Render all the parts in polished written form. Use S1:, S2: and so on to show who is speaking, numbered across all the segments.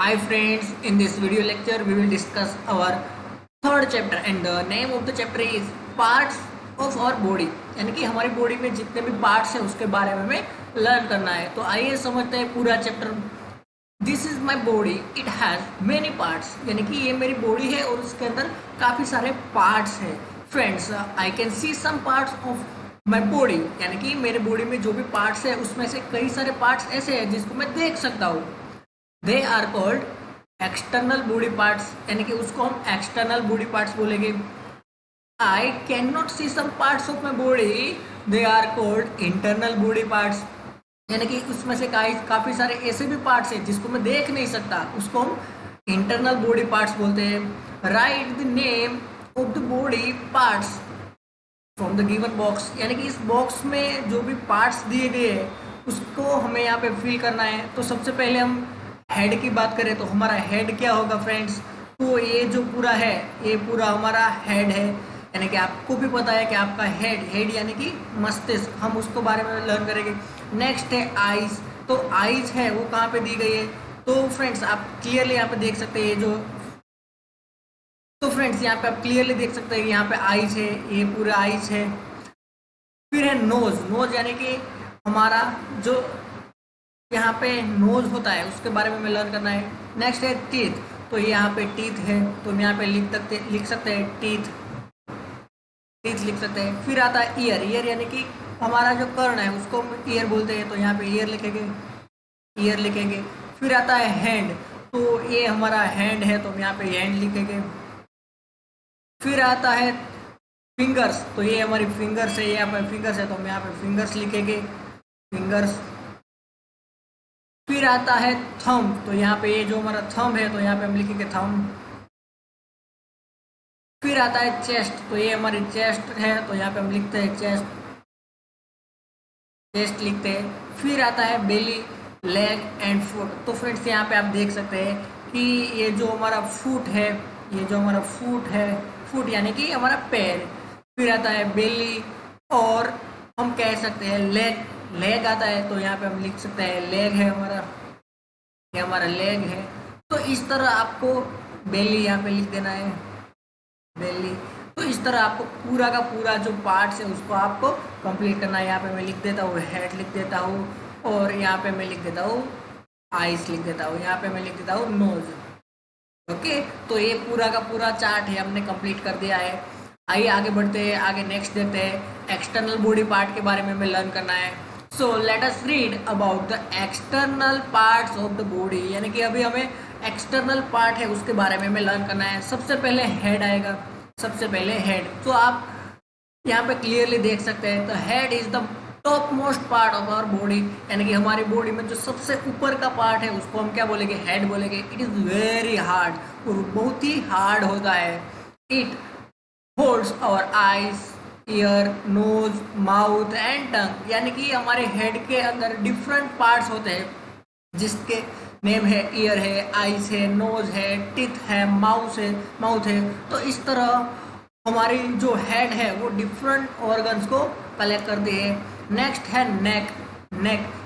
S1: Hi friends, in this video lecture we will discuss our third chapter and the name of the chapter is parts of our body। यानी कि हमारी body में जितने भी parts हैं उसके बारे में हमें लर्न करना है। तो आइए समझते हैं पूरा chapter. This is my body, it has many parts. यानी कि ये मेरी बॉडी है और उसके अंदर काफ़ी सारे पार्ट्स हैं। Friends, I can see some parts of my body. यानी कि मेरे बॉडी में जो भी पार्ट्स है उसमें से कई सारे पार्ट्स ऐसे हैं जिसको मैं देख सकता हूँ। They are called external body parts. यानी कि उसको हम एक्सटर्नल बॉडी पार्ट्स बोलेंगे। I can not see some parts of my body, they are called internal body parts. यानी कि उसमें से काफ़ी सारे ऐसे भी पार्ट्स हैं जिसको मैं देख नहीं सकता, उसको हम इंटरनल बॉडी पार्ट्स बोलते हैं। Right the name of the body parts from the given box. यानी कि इस बॉक्स में जो भी पार्ट्स दिए गए हैं उसको हमें यहाँ पे फिल करना है। तो सबसे पहले हम हेड की बात करें तो हमारा हेड क्या होगा फ्रेंड्स? तो ये जो पूरा है ये पूरा हमारा हेड है। यानी कि आपको भी पता है कि आपका हेड यानी कि मस्तिष्क, हम उसको बारे में लर्न करेंगे। नेक्स्ट है आइज। तो आइज है वो कहाँ पे दी गई है? तो फ्रेंड्स आप क्लियरली यहाँ पे देख सकते हैं फ्रेंड्स यहाँ पे आप क्लियरली देख सकते हैं यहाँ पे आइज है, ये पूरा आइज है। फिर है नोज। नोज यानी कि हमारा जो यहाँ पे नोज होता है उसके बारे में हमें लर्न करना है। नेक्स्ट है टीथ। तो यहाँ पे टीथ है तो हम यहाँ पे लिख सकते हैं टीथ लिख सकते हैं। फिर आता है ईयर। ईयर यानी कि हमारा जो कर्ण है उसको हम ईयर बोलते हैं, तो यहाँ पे ईयर लिखेंगे। फिर आता है हैंड। तो ये हमारा हैंड है तो हम यहाँ पे हैंड लिखेंगे। फिर आता है फिंगर्स। तो ये हमारी फिंगर्स है, यहाँ पे फिंगर्स है तो हम यहाँ पे फिंगर्स लिखेंगे, फिंगर्स। फिर आता है थंब। तो यहाँ पे ये जो हमारा थंब है तो यहाँ पे हम लिखेंगे थंब। फिर आता है चेस्ट। तो ये हमारी चेस्ट है तो यहाँ पे हम लिखते हैं चेस्ट लिखते हैं। फिर आता है बेली, लेग एंड फुट। तो फ्रेंड्स यहाँ पे आप देख सकते हैं कि ये जो हमारा फुट है, फुट यानी कि हमारा पैर। फिर आता है बेली और हम कह सकते हैं लेग आता है तो यहाँ पे हम लिख सकते हैं लेग है हमारा, ये हमारा लेग है। तो इस तरह आपको बेली यहाँ पे लिख देना है, बेली। तो इस तरह आपको पूरा का पूरा जो पार्ट्स है उसको आपको कंप्लीट करना है। यहाँ पे मैं लिख देता हूँ हेड लिख देता हूँ, और यहाँ पे मैं लिख देता हूँ आइज लिख देता हूँ, यहाँ पे मैं लिख देता हूँ नोज। ओके, तो ये पूरा का पूरा चार्ट है हमने कंप्लीट कर दिया है। आइए आगे बढ़ते हैं, आगे नेक्स्ट देखते हैं। एक्सटर्नल बॉडी पार्ट के बारे में हमें लर्न करना है। So let us read about the external parts of the body. यानी कि अभी हमें एक्सटर्नल पार्ट है उसके बारे में हमें लर्न करना है। सबसे पहले हेड आएगा, सबसे पहले हेड। तो आप यहाँ पे क्लियरली देख सकते हैं, तो head is the top most part of our body. यानी कि हमारी बॉडी में जो सबसे ऊपर का पार्ट है उसको हम क्या बोलेंगे? हेड बोलेंगे। इट इज़ वेरी हार्ड, और बहुत ही हार्ड होता है। It holds our eyes, ear, nose, mouth and tongue. यानी कि हमारे हेड के अंदर डिफरेंट पार्ट्स होते हैं जिसके नेम है ईयर है, आइज है, नोज है, टीथ है, माउथ है। तो इस तरह हमारी जो हेड है वो डिफरेंट ऑर्गन्स को कलेक्ट करती है। नेक्स्ट है नेक।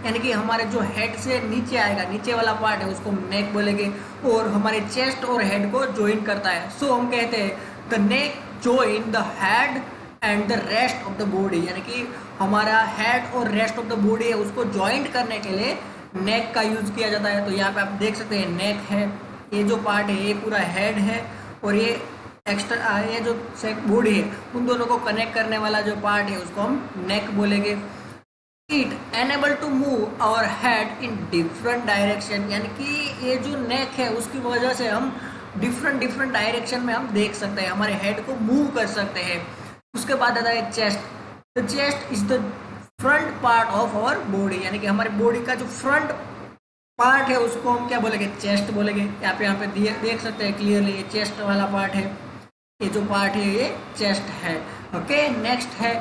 S1: यानी कि हमारे जो हेड से नीचे आएगा, नीचे वाला पार्ट है उसको नेक बोलेंगे, और हमारे चेस्ट और हेड को ज्वाइन करता है। सो हम कहते हैं the neck join the head and the rest of the body. यानी कि हमारा हेड और रेस्ट ऑफ द बॉडी है उसको ज्वाइंट करने के लिए नेक का यूज किया जाता है। तो यहाँ पे आप देख सकते हैं नेक है, ये जो पार्ट है ये पूरा हेड है, और ये ये जो बॉडी है उन दोनों को कनेक्ट करने वाला जो पार्ट है उसको हम नेक बोलेंगे। It enable to move our head in different direction. यानी कि ये जो नेक है उसकी वजह से हम डिफरेंट डायरेक्शन में हम देख सकते हैं, हमारे हेड को मूव कर सकते हैं। उसके बाद आता है chest. The chest is the front part of our body. यानी कि हमारी बॉडी का जो फ्रंट पार्ट है उसको हम क्या बोलेंगे? चेस्ट बोलेंगे। यहाँ पे देख सकते हैं क्लियरली ये चेस्ट वाला पार्ट है, ये जो पार्ट है ये चेस्ट है। ओके, नेक्स्ट है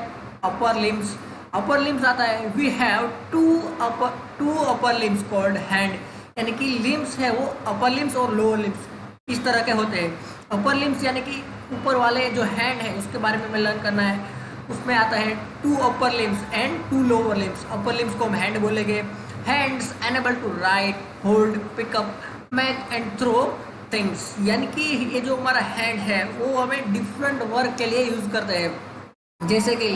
S1: अपर लिम्स। अपर लिम्स आता है, we have two upper limbs called hand. यानी कि लिम्स है वो अपर लिम्स और लोअर लिम्स इस तरह के होते हैं। अपर लिम्स यानी कि ऊपर वाले जो हैंड है उसके बारे में हमें लर्न करना है। उसमें आता है 2 upper limbs and 2 lower limbs. Upper limbs को हम हैंड बोलेंगे। Hands enable to write, hold, pick up make and throw things, यानी कि ये जो हमारा हैंड है वो हमें डिफरेंट वर्क के लिए यूज़ करते हैं। जैसे कि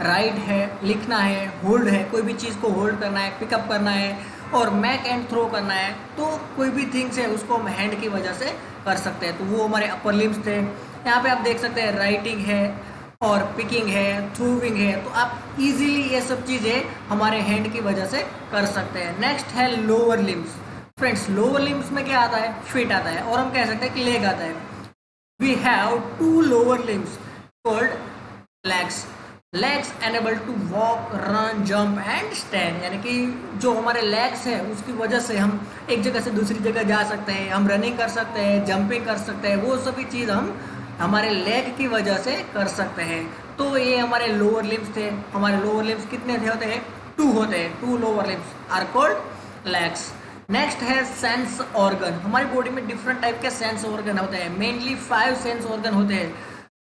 S1: राइट है, लिखना है, होल्ड है, कोई भी चीज़ को होल्ड करना है, पिकअप करना है, और मैक एंड थ्रो करना है। तो कोई भी थिंग्स है उसको हम हैंड की वजह से कर सकते हैं। तो वो हमारे अपर लिम्स थे। यहाँ पे आप देख सकते हैं राइटिंग है और पिकिंग है, थ्रूविंग है। तो आप इजीली ये सब चीज़ें हमारे हैंड की वजह से कर सकते हैं। नेक्स्ट है lower limbs. Friends, lower limbs में क्या आता है? फीट आता है, और हम कह सकते हैं कि लेग आता है। We have two lower limbs called legs. Legs enable to walk, run, jump and stand, यानी कि जो हमारे लेग्स है उसकी वजह से हम एक जगह से दूसरी जगह जा सकते हैं, हम रनिंग कर सकते हैं, जंपिंग कर सकते हैं। वो सभी चीज़ हम हमारे लेग की वजह से कर सकते हैं। तो ये हमारे लोअर लिम्स थे। हमारे लोअर लिम्स कितने थे होते हैं? 2 होते हैं। 2 lower limbs are called legs. Next है सेंस ऑर्गन। हमारी बॉडी में डिफरेंट टाइप के सेंस ऑर्गन होते हैं। मेनली 5 सेंस ऑर्गन होते हैं,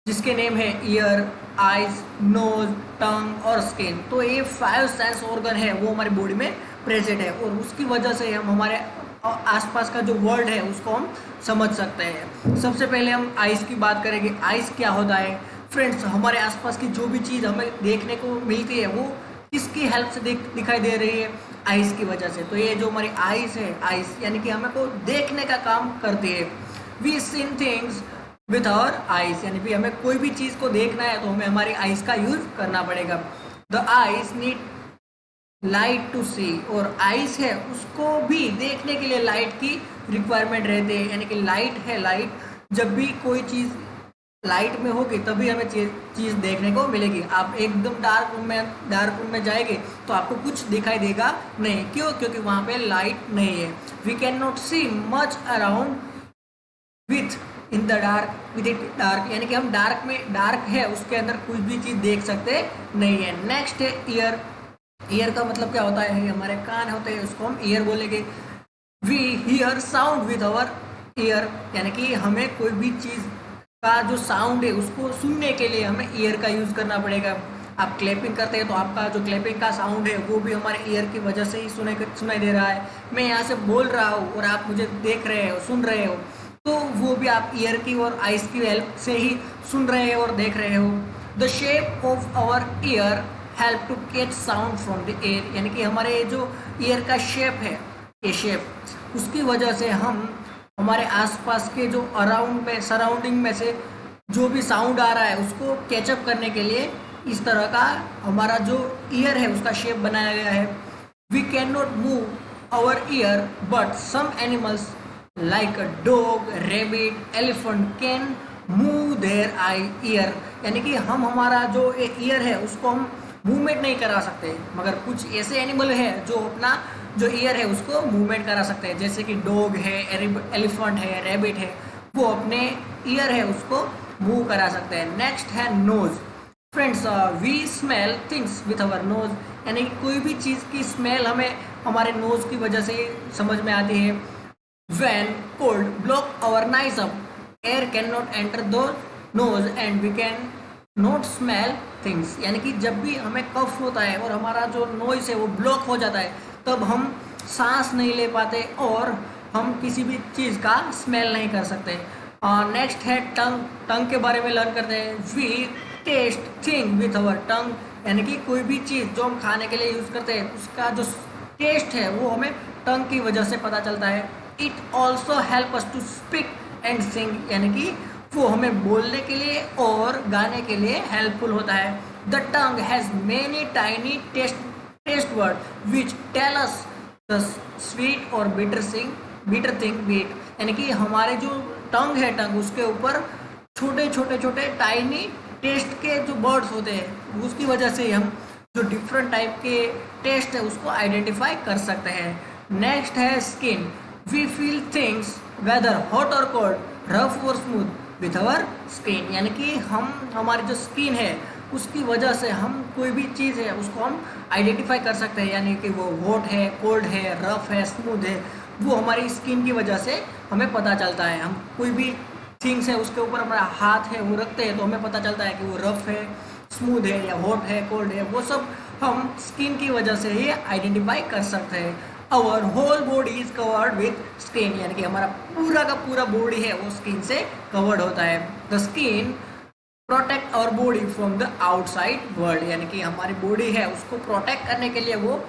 S1: जिसके नेम है ईयर, आइज, नोज, टंग और स्किन। तो ये 5 सेंस ऑर्गन है वो हमारी बॉडी में प्रेजेंट है, और उसकी वजह से हम हमारे आसपास का जो वर्ल्ड है उसको हम समझ सकते हैं। सबसे पहले हम आइज की बात करेंगे। आइज क्या होता है? फ्रेंड्स, हमारे आसपास की जो भी चीज़ हमें देखने को मिलती है वो किसकी हेल्प से दिखाई दे रही है? आइज की वजह से। तो ये जो हमारी आइज है, आइज यानी कि हमें को देखने का काम करती है। We seen things with our eyes, यानी कि हमें कोई भी चीज़ को देखना है तो हमें हमारी आइज का यूज करना पड़ेगा। The eyes need light to see, और आइज है उसको भी देखने के लिए लाइट की रिक्वायरमेंट रहती है। यानी कि लाइट है, लाइट जब भी कोई चीज़ लाइट में होगी तभी हमें चीज़ देखने को मिलेगी। आप एकदम डार्क रूम में जाएंगे तो आपको कुछ दिखाई देगा नहीं। क्यों? क्योंकि वहाँ पे लाइट नहीं है। We can not see much around with in the dark, with it dark, यानी कि हम डार्क है उसके अंदर कुछ भी चीज़ देख सकते नहीं है। नेक्स्ट है ईयर। ईयर का मतलब क्या होता है? हमारे कान होते हैं, उसको हम ईयर बोलेंगे। We hear sound with our ear, यानी कि हमें कोई भी चीज़ का जो साउंड है उसको सुनने के लिए हमें ईयर का यूज़ करना पड़ेगा। आप क्लैपिंग करते हैं तो आपका जो क्लैपिंग का साउंड है वो भी हमारे ईयर की वजह से ही सुनाई दे रहा है। मैं यहाँ से बोल रहा हूँ और आप मुझे देख रहे हो, सुन रहे हो, तो वो भी आप ईयर की और आइज की हेल्प से ही सुन रहे हो और देख रहे हो। The shape of our ear help to catch sound from the air, यानी कि हमारे जो ईयर का शेप है, ये शेप, उसकी वजह से हम हमारे आसपास के जो सराउंडिंग में से जो भी साउंड आ रहा है उसको कैचअप करने के लिए इस तरह का हमारा जो ईयर है उसका शेप बनाया गया है। We can not move our ear but some animals like a dog, rabbit, elephant can move their eye ear, यानी कि हम हमारा जो ईयर है उसको हम मूवमेंट नहीं करा सकते, मगर कुछ ऐसे एनिमल है जो अपना जो ईयर है उसको मूवमेंट करा सकते हैं। जैसे कि डॉग है, एलिफेंट है, रैबिट है, वो अपने ईयर है उसको मूव करा सकते हैं। नेक्स्ट है nose. Friends, we smell things with our nose, यानी कि कोई भी चीज़ की स्मेल हमें हमारे नोज की वजह से समझ में आती है। When cold block our nose up, air cannot enter the nose and we can not smell things, यानी कि जब भी हमें कफ होता है और हमारा जो नोज है वो ब्लॉक हो जाता है तब हम सांस नहीं ले पाते और हम किसी भी चीज़ का स्मेल नहीं कर सकते। नेक्स्ट है टंग। टंग के बारे में लर्न करते हैं। We taste thing with our tongue, यानी कि कोई भी चीज़ जो हम खाने के लिए यूज़ करते हैं उसका जो टेस्ट है वो हमें टंग की वजह से पता चलता है। It also help us to speak and sing, यानी कि वो हमें बोलने के लिए और गाने के लिए हेल्पफुल होता है। The tongue has many tiny taste word which tell us the sweet और बिटर थिंग वीट, यानी कि हमारे जो टंग है, टंग उसके ऊपर छोटे टाइनी टेस्ट के जो वर्ड्स होते हैं उसकी वजह से हम जो डिफरेंट टाइप के टेस्ट है उसको आइडेंटिफाई कर सकते हैं। नेक्स्ट है skin. We feel things whether hot और कोल्ड, रफ और स्मूथ विथ आवर स्किन, यानी कि हम हमारी जो स्किन है उसकी वजह से हम कोई भी चीज़ है उसको हम आइडेंटिफाई कर सकते हैं, यानी कि वो हॉट है, कोल्ड है, रफ है, स्मूथ है, वो हमारी स्किन की वजह से हमें पता चलता है। हम कोई भी थिंग्स है उसके ऊपर हमारा हाथ है वो रखते हैं तो हमें पता चलता है कि वो रफ है, स्मूथ है या हॉट है, कोल्ड है, वो सब हम स्किन की वजह से ही आइडेंटिफाई कर सकते हैं। Our whole body is covered with skin, यानी कि हमारा पूरा का पूरा बॉडी है वो स्किन से कवर्ड होता है। The skin protect our body from the outside world, यानी कि हमारी बॉडी है उसको प्रोटेक्ट करने के लिए वो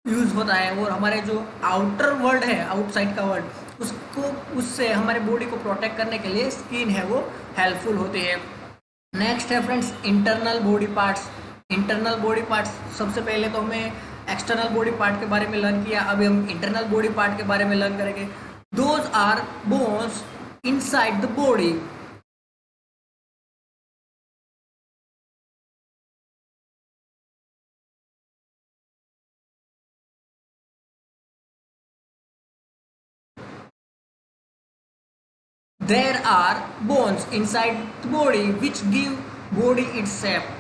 S1: यूज होता है, और हमारे जो आउटर वर्ल्ड है, आउटसाइड का वर्ल्ड, उसको उससे हमारे बॉडी को प्रोटेक्ट करने के लिए स्किन है वो हेल्पफुल होती है। नेक्स्ट है friends internal body parts. Internal body parts, सबसे पहले तो हमें एक्सटर्नल बॉडी पार्ट के बारे में लर्न किया, अभी हम इंटरनल बॉडी पार्ट के बारे में लर्न करेंगे। Those are bones inside the body. There are bones inside the body which give body its shape.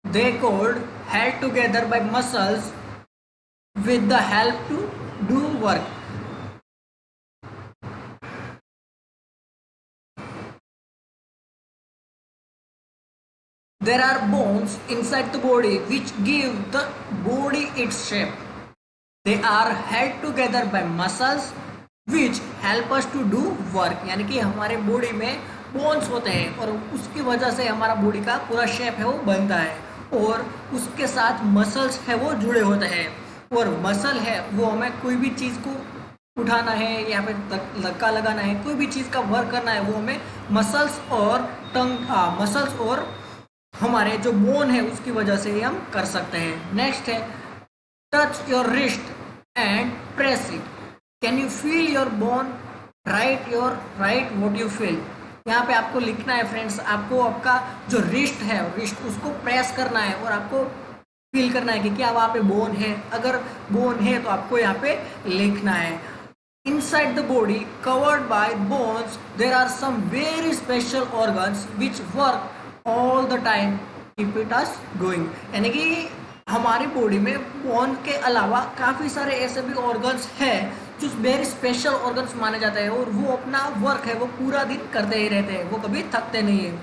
S1: They called held together by muscles with the help to do work. There are bones inside the body which give the body its shape. They are held together by muscles which help us to do work, यानी कि हमारे body में bones होते हैं और उसकी वजह से हमारा बॉडी का पूरा शेप है वो बनता है, और उसके साथ मसल्स है वो जुड़े होते हैं, और मसल है वो हमें कोई भी चीज़ को उठाना है या फिर धक्का लगाना है, कोई भी चीज़ का वर्क करना है, वो हमें मसल्स और मसल्स और हमारे जो बोन है उसकी वजह से ही हम कर सकते हैं। नेक्स्ट है touch your wrist and press it, can you feel your bone, right what you feel. यहाँ पे आपको लिखना है फ्रेंड्स, आपको आपका जो रिस्ट है रिस्ट उसको प्रेस करना है और आपको फील करना है कि क्या वहाँ पे बोन है, अगर बोन है तो आपको यहाँ पे लिखना है। Inside the body covered by bones there are some very special organs which work all the time keep it us going, यानी कि हमारी बॉडी में बोन के अलावा काफ़ी सारे ऐसे भी ऑर्गन्स हैं जो वेरी स्पेशल ऑर्गन्स माने जाते हैं, और वो अपना वर्क है वो पूरा दिन करते ही रहते हैं, वो कभी थकते नहीं है।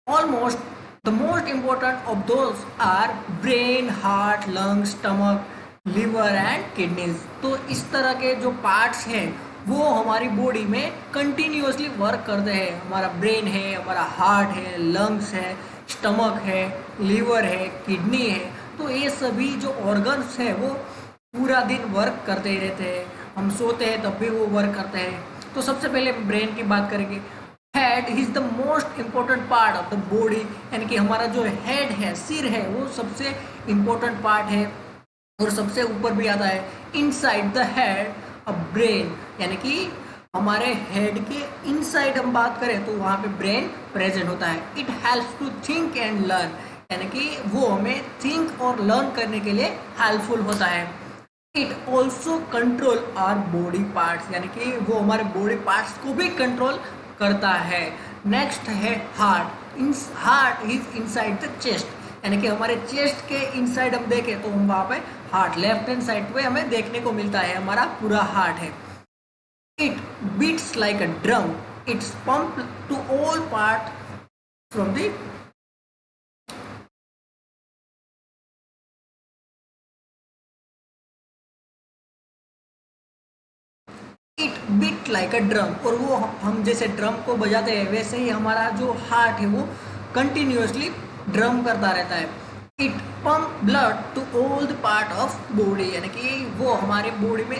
S1: Almost the most important of those our brain, heart, lungs, stomach, liver and kidneys. तो इस तरह के जो पार्ट्स हैं वो हमारी बॉडी में कंटिन्यूसली वर्क करते हैं। हमारा ब्रेन है, हमारा हार्ट है, लंग्स है, स्टमक है, लिवर है, किडनी है, तो ये सभी जो ऑर्गन्स हैं वो पूरा दिन वर्क करते ही रहते हैं। हम सोते हैं तब भी वो वर्क करते हैं। तो सबसे पहले ब्रेन की बात करेंगे। Head is the most important part of the body, यानी कि हमारा जो हेड है, सिर है, वो सबसे इम्पोर्टेंट पार्ट है और सबसे ऊपर भी आता है। Inside the head a brain, यानी कि हमारे हेड के इनसाइड हम बात करें तो वहाँ पे ब्रेन प्रेजेंट होता है। It helps to think and learn, यानी कि वो हमें थिंक और लर्न करने के लिए हेल्पफुल होता है। It also control our body parts, यानी कि वो हमारे बॉडी पार्ट्स को भी कंट्रोल करता है। नेक्स्ट है heart. Heart is inside the chest, यानी कि हमारे चेस्ट के इनसाइड हम देखें तो हम वहाँ पे हार्ट लेफ्ट हैंड साइड पे हमें देखने को मिलता है, हमारा पूरा हार्ट है। It beats like a drum, it's pump to all part from the it beat like a drum, और वो हम जैसे ड्रम को बजाते हैं वैसे ही हमारा जो हार्ट है वो कंटिन्यूसली ड्रम करता रहता है। It pump blood to all the part of body, यानी कि वो हमारे बॉडी में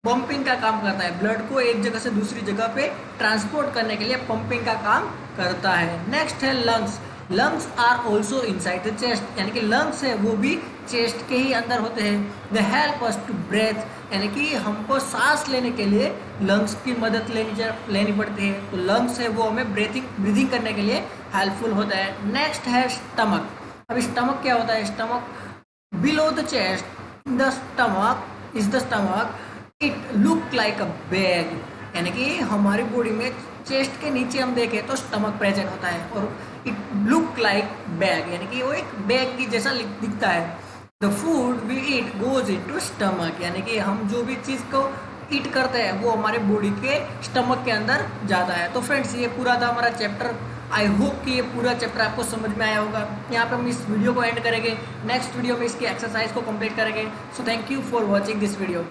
S1: पंपिंग का काम करता है, ब्लड को एक जगह से दूसरी जगह पे ट्रांसपोर्ट करने के लिए पंपिंग का काम करता है। नेक्स्ट है lungs. Lungs are also inside the chest, यानी कि लंग्स है वो भी चेस्ट के ही अंदर होते हैं। They help us to breath, यानी कि हमको सांस लेने के लिए लंग्स की मदद लेनी पड़ती है, तो लंग्स है वो हमें ब्रीदिंग करने के लिए हेल्पफुल होता है। नेक्स्ट है स्टमक। अब स्टमक क्या होता है? Stomach below the chest, the stomach is the stomach, it look like a bag, यानी कि हमारी बॉडी में चेस्ट के नीचे हम देखें तो स्टमक प्रेजेंट होता है, और इट लुक लाइक बैग, यानी कि वो एक बैग की जैसा दिखता है। The food we eat goes into stomach, यानी कि हम जो भी चीज़ को ईट करते हैं वो हमारे बॉडी के स्टमक के अंदर जाता है। तो फ्रेंड्स ये पूरा था हमारा चैप्टर। आई होप कि ये पूरा चैप्टर आपको समझ में आया होगा। यहाँ पे हम इस वीडियो को एंड करेंगे, नेक्स्ट वीडियो में इसकी एक्सरसाइज को कंप्लीट करेंगे। So thank you for watching this video.